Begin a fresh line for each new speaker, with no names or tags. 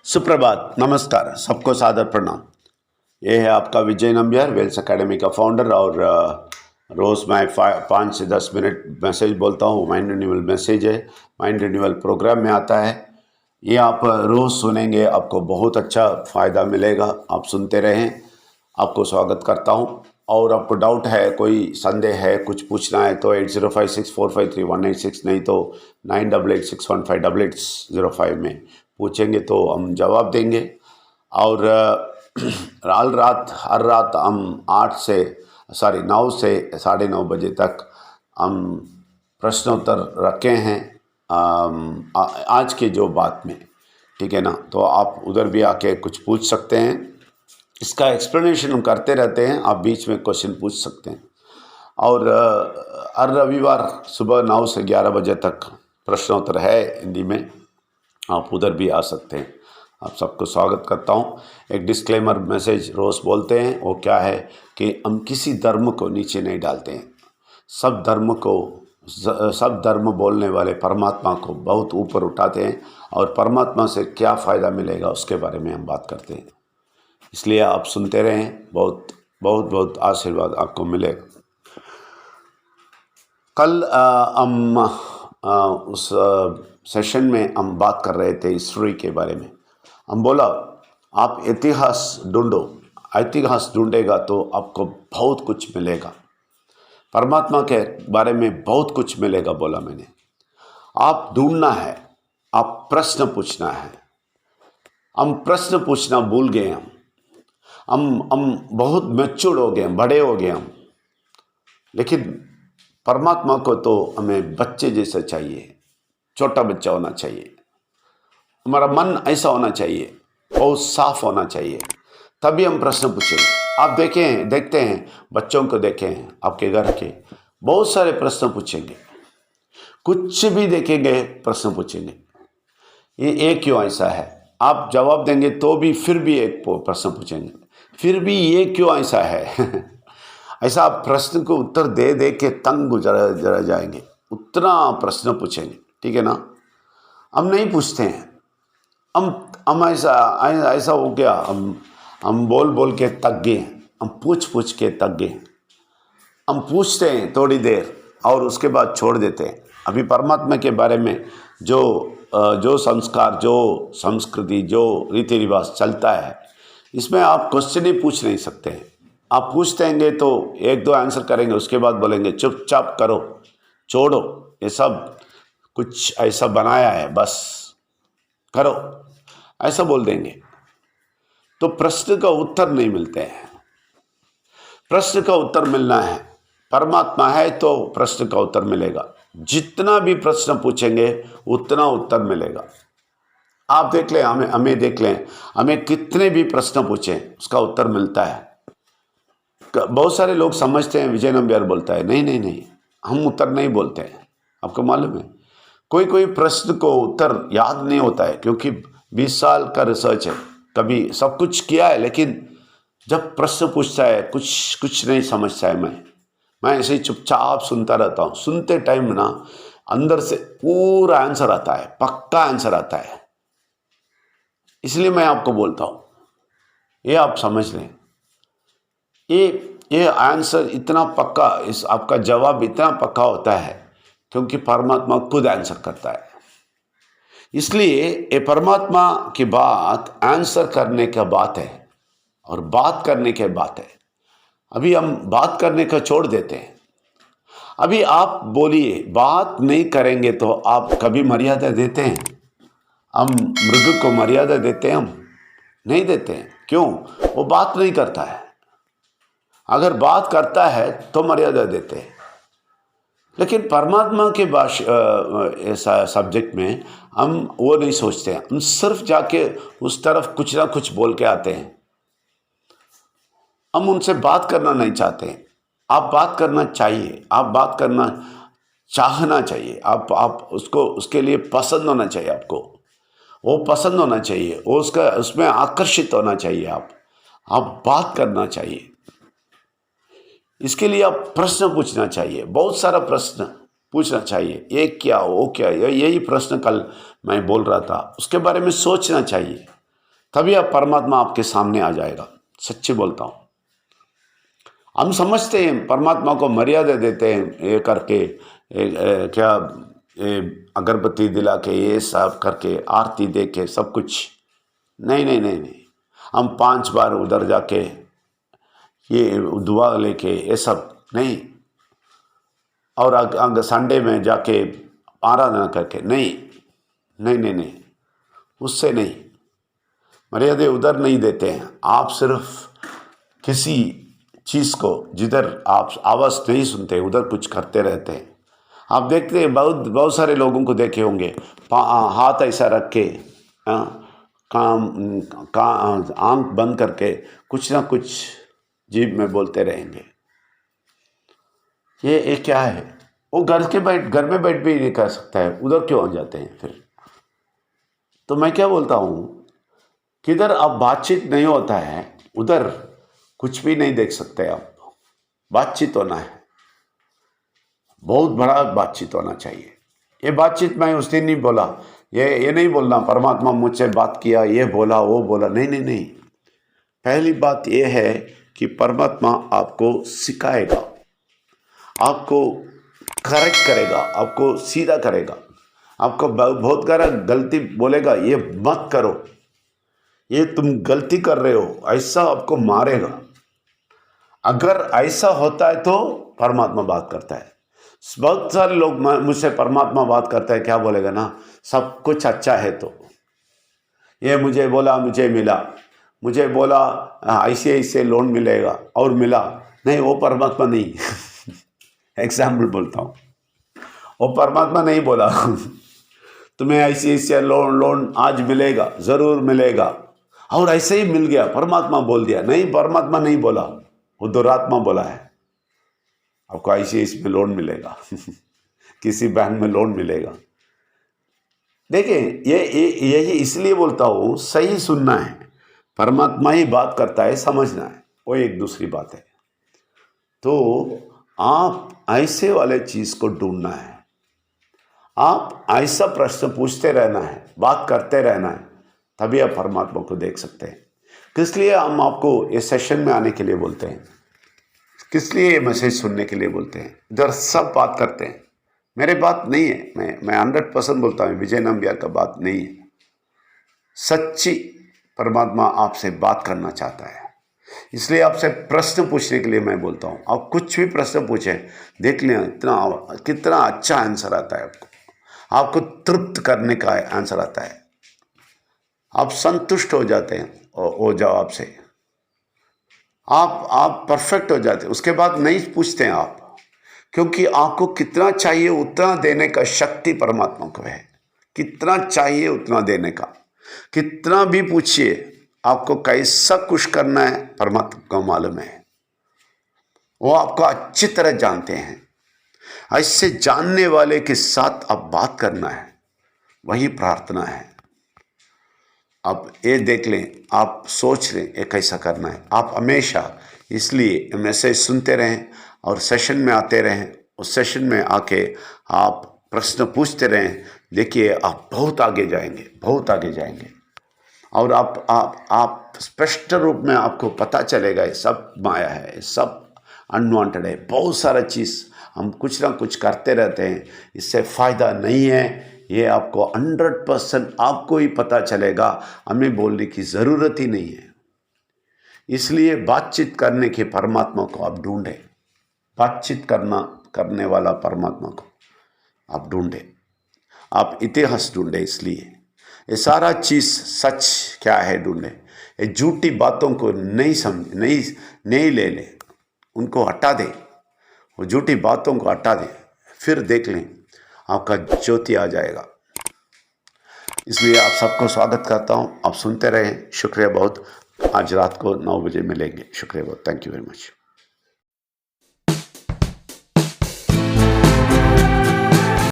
सुप्रभात, नमस्कार, सबको सादर प्रणाम। ये है आपका विजय नंबियार, वेल्स एकेडमी का फाउंडर। और रोज़ मैं 5 से 10 मिनट मैसेज बोलता हूँ। माइंड रिन्यूअल मैसेज है, माइंड रिन्यूअल प्रोग्राम में आता है। ये आप रोज़ सुनेंगे, आपको बहुत अच्छा फ़ायदा मिलेगा। आप सुनते रहें, आपको स्वागत करता हूँ। और आपको डाउट है, कोई संदेह है, कुछ पूछना है तो 8056453186 नहीं तो 9886158805 में पूछेंगे तो हम जवाब देंगे। और हर रात हम 9 से 9:30 बजे तक हम प्रश्नोत्तर रखे हैं आज के जो बात में, ठीक है ना। तो आप उधर भी आके कुछ पूछ सकते हैं। इसका एक्सप्लेनेशन हम करते रहते हैं, आप बीच में क्वेश्चन पूछ सकते हैं। और हर रविवार सुबह 9 से 11 बजे तक प्रश्नोत्तर है हिंदी में, आप उधर भी आ सकते हैं। आप सबको स्वागत करता हूँ। एक डिस्क्लेमर मैसेज रोज़ बोलते हैं, वो क्या है कि हम किसी धर्म को नीचे नहीं डालते हैं। सब धर्म बोलने वाले परमात्मा को बहुत ऊपर उठाते हैं, और परमात्मा से क्या फ़ायदा मिलेगा उसके बारे में हम बात करते हैं। इसलिए आप सुनते रहें, बहुत बहुत बहुत आशीर्वाद आपको मिलेगा। कल हम उस सेशन में हम बात कर रहे थे हिस्ट्री के बारे में। हम बोला आप इतिहास ढूंढो, इतिहास ढूंढेगा तो आपको बहुत कुछ मिलेगा, परमात्मा के बारे में बहुत कुछ मिलेगा बोला मैंने। आप ढूंढना है, आप प्रश्न पूछना है। हम प्रश्न पूछना भूल गए। हम बहुत मैच्योर हो गए, बड़े हो गए हम। लेकिन परमात्मा को तो हमें बच्चे जैसा चाहिए, छोटा बच्चा होना चाहिए। हमारा मन ऐसा होना चाहिए, बहुत साफ होना चाहिए, तभी हम प्रश्न पूछेंगे। आप देखते हैं बच्चों को, देखें आपके घर के, बहुत सारे प्रश्न पूछेंगे, कुछ भी देखेंगे प्रश्न पूछेंगे। ये क्यों ऐसा है, आप जवाब देंगे तो भी फिर भी एक प्रश्न पूछेंगे, फिर भी ये क्यों ऐसा है ऐसा आप प्रश्न को उत्तर दे दे के तंग गुजर जाएंगे, उतना प्रश्न पूछेंगे, ठीक है ना। हम नहीं पूछते हैं, हम ऐसा हो गया, हम बोल बोल के तक गए, हम पूछ के तक गए। हम पूछते हैं थोड़ी देर और उसके बाद छोड़ देते हैं। अभी परमात्मा के बारे में जो संस्कार, जो संस्कृति, जो रीति रिवाज चलता है, इसमें आप क्वेश्चन ही पूछ नहीं सकते हैं। आप पूछते हैं तो 1-2 आंसर करेंगे, उसके बाद बोलेंगे चुपचाप करो, छोड़ो, ये सब कुछ ऐसा बनाया है, बस करो, ऐसा बोल देंगे। तो प्रश्न का उत्तर नहीं मिलते हैं। प्रश्न का उत्तर मिलना है, परमात्मा है तो प्रश्न का उत्तर मिलेगा। जितना भी प्रश्न पूछेंगे उतना उत्तर मिलेगा। आप देख लें, हमें देख लें, हमें कितने भी प्रश्न पूछें उसका उत्तर मिलता है। बहुत सारे लोग समझते हैं विजय नंबियार बोलता है, नहीं, हम उत्तर नहीं बोलते हैं। आपको मालूम है, कोई प्रश्न को उत्तर याद नहीं होता है, क्योंकि 20 साल का रिसर्च है, कभी सब कुछ किया है, लेकिन जब प्रश्न पूछता है कुछ नहीं समझता है। मैं ऐसे ही चुपचाप सुनता रहता हूँ। सुनते टाइम ना अंदर से पूरा आंसर आता है, पक्का आंसर आता है। इसलिए मैं आपको बोलता हूँ, ये आप समझ लें, ये आंसर इतना पक्का, इस आपका जवाब इतना पक्का होता है क्योंकि परमात्मा खुद आंसर करता है। इसलिए ये परमात्मा की बात आंसर करने का बात है और बात करने की बात है। अभी हम बात करने का छोड़ देते हैं। अभी आप बोलिए, बात नहीं करेंगे तो आप कभी मर्यादा देते हैं? हम मृग को मर्यादा देते हैं? हम नहीं देते हैं। क्यों? वो बात नहीं करता है। अगर बात करता है तो मर्यादा देते हैं। लेकिन परमात्मा के सब्जेक्ट में हम वो नहीं सोचते हैं। हम सिर्फ जाके उस तरफ कुछ ना कुछ बोल के आते हैं। हम उनसे बात करना नहीं चाहते हैं। आप बात करना चाहिए, आप बात करना चाहना चाहिए। आप उसको, उसके लिए पसंद होना चाहिए, आपको वो पसंद होना चाहिए, वो उसमें आकर्षित होना चाहिए। आप बात करना चाहिए। इसके लिए आप प्रश्न पूछना चाहिए, बहुत सारा प्रश्न पूछना चाहिए। ये क्या, वो क्या, यही प्रश्न कल मैं बोल रहा था, उसके बारे में सोचना चाहिए। तभी अब परमात्मा आपके सामने आ जाएगा। सच्ची बोलता हूँ। हम समझते हैं परमात्मा को मर्यादा देते हैं, ये करके क्या अगरबत्ती दिला के, ये सब करके, आरती दे के, सब कुछ। नहीं नहीं नहीं नहीं, हम 5 बार उधर जाके ये दुआ लेके ये सब नहीं, और संडे में जाके आराधना करके नहीं नहीं नहीं नहीं, उससे नहीं। मर्यादा उधर नहीं देते हैं। आप सिर्फ किसी चीज़ को जिधर आप आवाज़ नहीं सुनते उधर कुछ करते रहते हैं। आप देखते हैं बहुत सारे लोगों को देखे होंगे, हाथ ऐसा रख के, आंख बंद करके कुछ ना कुछ जीभ में बोलते रहेंगे। ये क्या है? वो घर में बैठ भी नहीं कर सकता है, उधर क्यों आ जाते हैं फिर? तो मैं क्या बोलता हूँ, किधर अब बातचीत नहीं होता है उधर कुछ भी नहीं देख सकते आप। बातचीत होना है, बहुत बड़ा बातचीत होना चाहिए। ये बातचीत मैं उस दिन नहीं बोला, ये नहीं बोलना परमात्मा मुझसे बात किया, ये बोला वो बोला, नहीं नहीं नहीं। पहली बात ये है कि परमात्मा आपको सिखाएगा, आपको करेक्ट करेगा, आपको सीधा करेगा, आपको बहुत गलती बोलेगा, ये मत करो, ये तुम गलती कर रहे हो, ऐसा आपको मारेगा। अगर ऐसा होता है तो परमात्मा बात करता है। बहुत सारे लोग मुझसे परमात्मा बात करता है, क्या बोलेगा ना, सब कुछ अच्छा है तो ये मुझे बोला, मुझे मिला, मुझे बोला ऐसे ऐसे लोन मिलेगा और मिला नहीं, वो परमात्मा नहीं। एग्जाम्पल बोलता हूँ, वो परमात्मा नहीं बोला तुम्हें ऐसे ऐसे लोन आज मिलेगा, ज़रूर मिलेगा, और ऐसे ही मिल गया, परमात्मा बोल दिया। नहीं, परमात्मा नहीं बोला, वो दुरात्मा बोला है। आपको ऐसे इसमें लोन मिलेगा किसी बैंक में लोन मिलेगा। देखिए, यही इसलिए बोलता हूँ, सही सुनना है, परमात्मा ही बात करता है, समझना है, वो एक दूसरी बात है। तो आप ऐसे वाले चीज़ को ढूंढना है, आप ऐसा प्रश्न पूछते रहना है, बात करते रहना है, तभी आप परमात्मा को देख सकते हैं। किस लिए हम आपको ये सेशन में आने के लिए बोलते हैं, किस लिए ये मैसेज सुनने के लिए बोलते हैं? इधर सब बात करते हैं, मेरे बात नहीं है, मैं 100% बोलता हूँ, विजय नंबियार का बात नहीं है। सच्ची परमात्मा आपसे बात करना चाहता है, इसलिए आपसे प्रश्न पूछने के लिए मैं बोलता हूँ। आप कुछ भी प्रश्न पूछें, देख लें कितना अच्छा आंसर आता है आपको तृप्त करने का आंसर आता है। आप संतुष्ट हो जाते हैं वो जवाब से, आप परफेक्ट हो जाते हैं। उसके बाद नहीं पूछते हैं आप, क्योंकि आपको कितना चाहिए उतना देने का शक्ति परमात्मा को है। कितना चाहिए उतना देने का, कितना भी पूछिए, आपको कैसा खुश करना है परमात्मा को मालूम है, वो आपको अच्छी तरह जानते हैं। ऐसे जानने वाले के साथ आप बात करना है, वही प्रार्थना है। आप ये देख लें, आप सोच लें ये कैसा करना है। आप हमेशा इसलिए मैसेज सुनते रहें और सेशन में आते रहें, उस सेशन में आके आप प्रश्न पूछते रहें। देखिए, आप बहुत आगे जाएंगे, बहुत आगे जाएंगे, और आप स्पष्ट रूप में आपको पता चलेगा ये सब माया है, सब अनवांटेड है। बहुत सारा चीज़ हम कुछ ना कुछ करते रहते हैं, इससे फ़ायदा नहीं है। ये आपको 100% आपको ही पता चलेगा, हमें बोलने की ज़रूरत ही नहीं है। इसलिए बातचीत करने के परमात्मा को आप ढूंढें, बातचीत करने वाला परमात्मा को आप ढूंढें, आप इतिहास ढूंढें। इसलिए ये सारा चीज़ सच क्या है ढूंढें। ये झूठी बातों को नहीं ले, उनको हटा दें, वो झूठी बातों को हटा दें, फिर देख लें आपका ज्योति आ जाएगा। इसलिए आप सबको स्वागत करता हूँ, आप सुनते रहें। शुक्रिया बहुत। आज रात को 9 बजे मिलेंगे। शुक्रिया बहुत। Thank you very much.